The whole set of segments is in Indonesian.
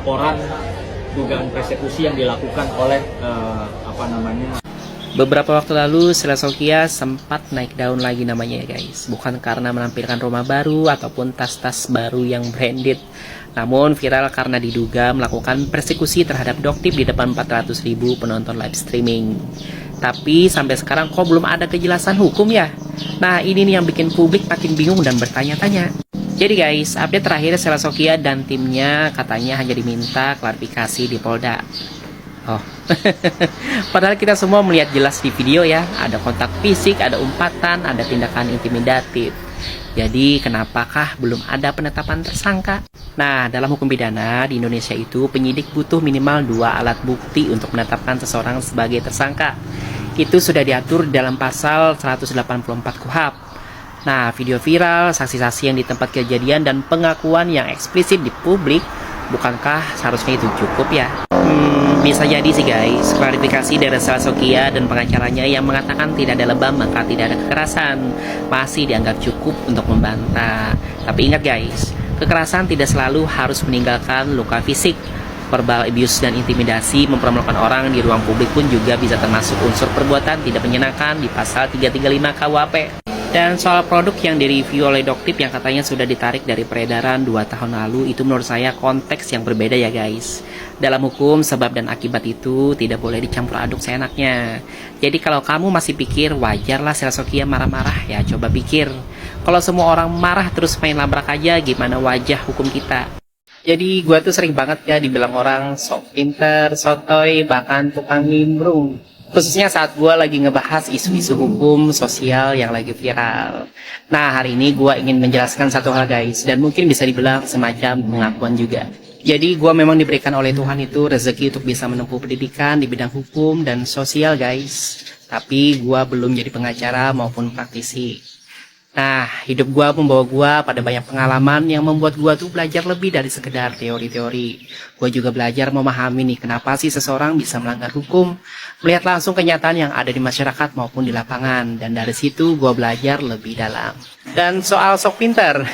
laporan dugaan persekusi yang dilakukan oleh Beberapa waktu lalu Selesokya sempat naik daun lagi namanya ya guys. Bukan karena menampilkan rumah baru ataupun tas-tas baru yang branded, namun viral karena diduga melakukan persekusi terhadap Doktip di depan 400.000 penonton live streaming. Tapi sampai sekarang kok belum ada kejelasan hukum ya? Nah ini nih yang bikin publik makin bingung dan bertanya-tanya. Jadi guys, update terakhir Selesokya dan timnya katanya hanya diminta klarifikasi di Polda. Oh, padahal kita semua melihat jelas di video ya, ada kontak fisik, ada umpatan, ada tindakan intimidatif. Jadi kenapakah belum ada penetapan tersangka? Nah, dalam hukum pidana di Indonesia itu penyidik butuh minimal 2 alat bukti untuk menetapkan seseorang sebagai tersangka. Itu sudah diatur dalam pasal 184 KUHP. Nah, video viral, saksi-saksi yang di tempat kejadian dan pengakuan yang eksplisit di publik, bukankah seharusnya itu cukup ya? Bisa jadi sih guys, klarifikasi dari Selesokya dan pengacaranya yang mengatakan tidak ada lebam maka tidak ada kekerasan masih dianggap cukup untuk membantah. Tapi ingat guys, kekerasan tidak selalu harus meninggalkan luka fisik. Verbal abuse dan intimidasi mempermalukan orang di ruang publik pun juga bisa termasuk unsur perbuatan tidak menyenangkan di pasal 335 KUHP. Dan soal produk yang direview oleh Doktip yang katanya sudah ditarik dari peredaran 2 tahun lalu, itu menurut saya konteks yang berbeda ya guys. Dalam hukum, sebab dan akibat itu tidak boleh dicampur aduk seenaknya. Jadi kalau kamu masih pikir wajarlah Selesokya marah-marah, ya coba pikir. Kalau semua orang marah terus main labrak aja, gimana wajah hukum kita? Jadi gua tuh sering banget ya dibilang orang sok pinter, sotoy, bahkan tukang nimbrung. Khususnya saat gue lagi ngebahas isu-isu hukum sosial yang lagi viral. Nah hari ini gue ingin menjelaskan satu hal guys, dan mungkin bisa dibilang semacam pengakuan juga. Jadi gue memang diberikan oleh Tuhan itu rezeki untuk bisa menempuh pendidikan di bidang hukum dan sosial guys. Tapi gue belum jadi pengacara maupun praktisi. Nah, hidup gue membawa gue pada banyak pengalaman yang membuat gue tuh belajar lebih dari sekedar teori-teori. Gue juga belajar memahami nih kenapa sih seseorang bisa melanggar hukum, melihat langsung kenyataan yang ada di masyarakat maupun di lapangan. Dan dari situ gue belajar lebih dalam. Dan soal sok pinter,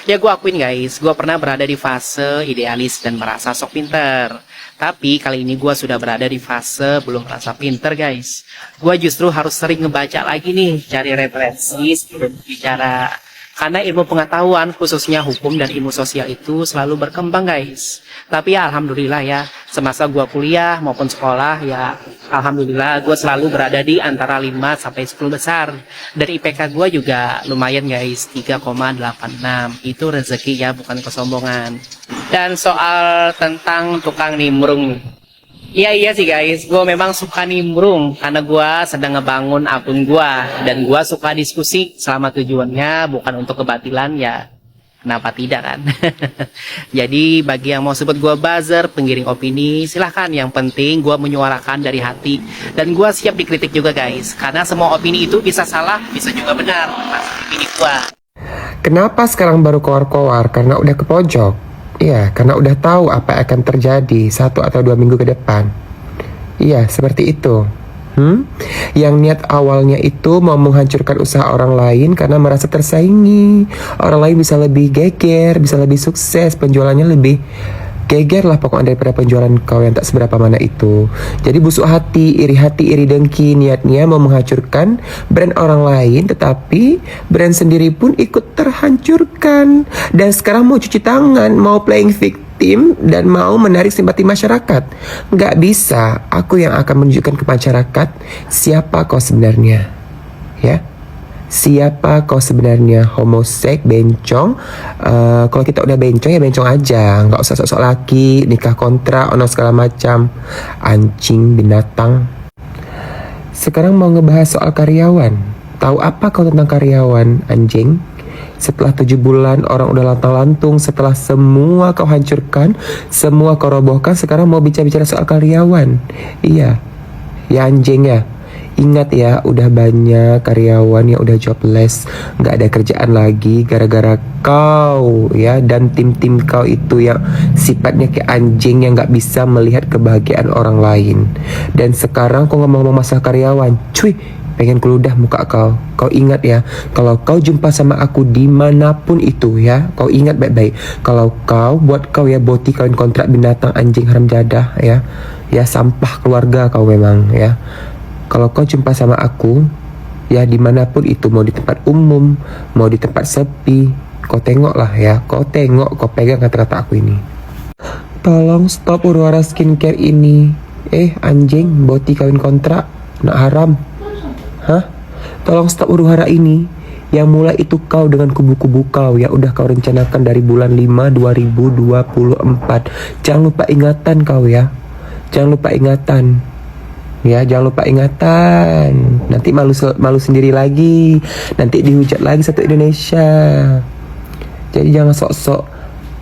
ya gue akuin guys, gue pernah berada di fase idealis dan merasa sok pinter. Tapi kali ini gue sudah berada di fase belum merasa pinter guys. Gue justru harus sering ngebaca lagi nih, cari referensi sebelum bicara. Karena ilmu pengetahuan khususnya hukum dan ilmu sosial itu selalu berkembang guys. Tapi ya alhamdulillah ya, semasa gue kuliah maupun sekolah ya alhamdulillah gue selalu berada di antara 5 sampai 10 besar. Dari IPK gue juga lumayan guys, 3,86. Itu rezeki ya, bukan kesombongan. Dan soal tentang tukang nimbrung, iya sih guys, gue memang suka nimbrung karena gue sedang ngebangun akun gue, dan gue suka diskusi selama tujuannya bukan untuk kebatilan ya, kenapa tidak kan? Jadi bagi yang mau sebut gue buzzer, penggiring opini, silahkan. Yang penting gue menyuarakan dari hati, dan gue siap dikritik juga guys, karena semua opini itu bisa salah, bisa juga benar, termasuk opini gue. Kenapa sekarang baru keluar-keluar? Karena udah ke pojok. Iya, karena udah tahu apa akan terjadi 1 atau 2 minggu ke depan. Iya, seperti itu. Yang niat awalnya itu mau menghancurkan usaha orang lain karena merasa tersaingi. Orang lain bisa lebih geger, bisa lebih sukses, penjualannya lebih geger lah pokoknya daripada penjualan kau yang tak seberapa mana itu. Jadi busuk hati, iri dengki, niatnya mau menghancurkan brand orang lain, tetapi brand sendiri pun ikut terhancurkan. Dan sekarang mau cuci tangan, mau playing victim, dan mau menarik simpati masyarakat. Nggak bisa, aku yang akan menunjukkan ke masyarakat siapa kau sebenarnya. Ya, siapa kau sebenarnya, homosek, bencong. Kalau kita udah bencong ya bencong aja, nggak usah sok-sok laki, nikah kontrak, ono segala macam, anjing, binatang. Sekarang mau ngebahas soal karyawan. Tahu apa kau tentang karyawan, anjing? Setelah 7 bulan orang udah lantang-lantung, setelah semua kau hancurkan, semua kau robohkan, sekarang mau bicara-bicara soal karyawan. Iya, ya anjing ya. Ingat ya, udah banyak karyawan yang udah jobless, nggak ada kerjaan lagi gara-gara kau ya, dan tim-tim kau itu yang sifatnya kayak anjing yang nggak bisa melihat kebahagiaan orang lain. Dan sekarang kau ngomong-ngomong masalah karyawan, cuy, pengen keludah muka kau. Kau ingat ya, kalau kau jumpa sama aku dimanapun itu ya, kau ingat baik-baik. Kalau kau buat kau ya boti kawin kontrak binatang anjing haram jadah ya, ya sampah keluarga kau memang ya. Kalau kau jumpa sama aku ya dimanapun itu, mau di tempat umum, mau di tempat sepi, kau tengoklah ya, kau tengok, kau pegang kata-kata aku ini. Tolong stop huru-hara skincare ini. Anjing, boti kawin kontrak, nak haram. Hah? Tolong stop huru-hara ini. Yang mulai itu kau dengan kubu-kubu kau yang udah kau rencanakan dari bulan 5 2024. Jangan lupa ingatan kau ya. Jangan lupa ingatan. Ya, jangan lupa ingatan. Nanti malu sendiri lagi. Nanti dihujat lagi satu Indonesia. Jadi jangan sok-sok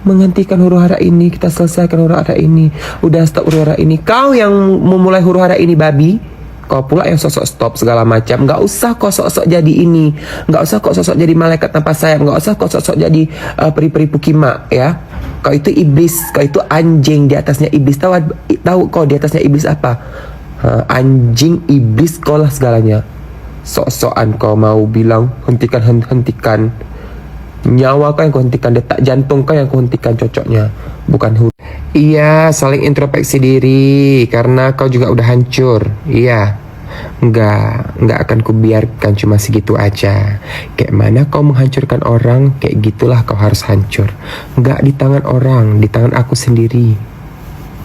menghentikan huru-hara ini. Kita selesaikan huru-hara ini. Udah stop huru-hara ini. Kau yang memulai huru-hara ini babi, kau pula yang sosok stop segala macam. Gak usah kau sok-sok jadi ini. Gak usah kau sok-sok jadi malaikat tanpa sayap. Gak usah kau sok-sok jadi peri-peri Pukima ya. Kau itu iblis. Kau itu anjing, di atasnya iblis. Tahu kau di atasnya iblis apa? Anjing, iblis, kau lah segalanya. Sok-sokan kau mau bilang hentikan. Nyawa kau yang kau hentikan, detak jantung kau yang kau hentikan cocoknya, bukan huru. Iya, saling introspeksi diri, karena kau juga udah hancur. Iya, nggak akan kubiarkan cuma segitu aja. Kayak mana kau menghancurkan orang, kayak gitulah kau harus hancur. Nggak di tangan orang, di tangan aku sendiri.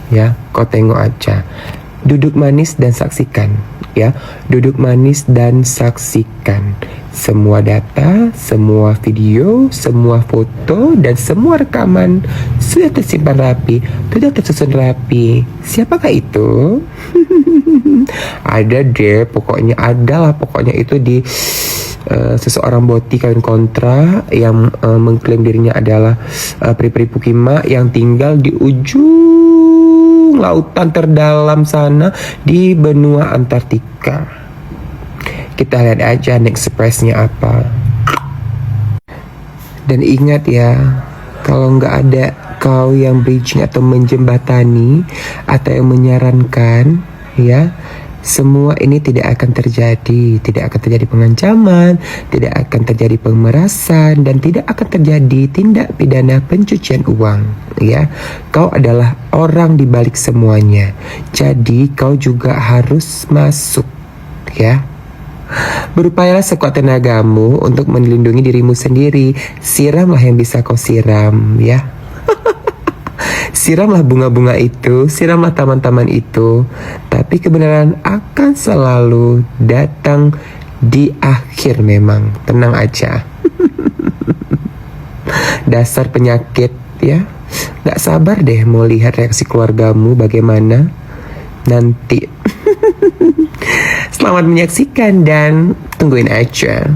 Ya, kau tengok aja. Duduk manis dan saksikan. Ya, duduk manis dan saksikan. Semua data, semua video, semua foto, dan semua rekaman sudah tersimpan rapi, sudah tersusun rapi. Siapakah itu? Ada deh, pokoknya adalah pokoknya itu di seseorang boti kawin kontra yang mengklaim dirinya adalah peri-peri Pukima yang tinggal di ujung lautan terdalam sana di benua Antartika. Kita lihat aja next surprise-nya apa. Dan ingat ya, kalau nggak ada kau yang bridging atau menjembatani atau yang menyarankan, ya, semua ini tidak akan terjadi. Tidak akan terjadi pengancaman, tidak akan terjadi pemerasan, dan tidak akan terjadi tindak pidana pencucian uang. Ya, kau adalah orang di balik semuanya. Jadi kau juga harus masuk, ya. Berupayalah sekuat tenagamu untuk melindungi dirimu sendiri. Siramlah yang bisa kau siram, ya. Siramlah bunga-bunga itu, siramlah taman-taman itu. Tapi kebenaran akan selalu datang di akhir memang. Tenang aja. Dasar penyakit, ya. Gak sabar deh mau lihat reaksi keluargamu bagaimana nanti. Selamat menyaksikan dan tungguin aja.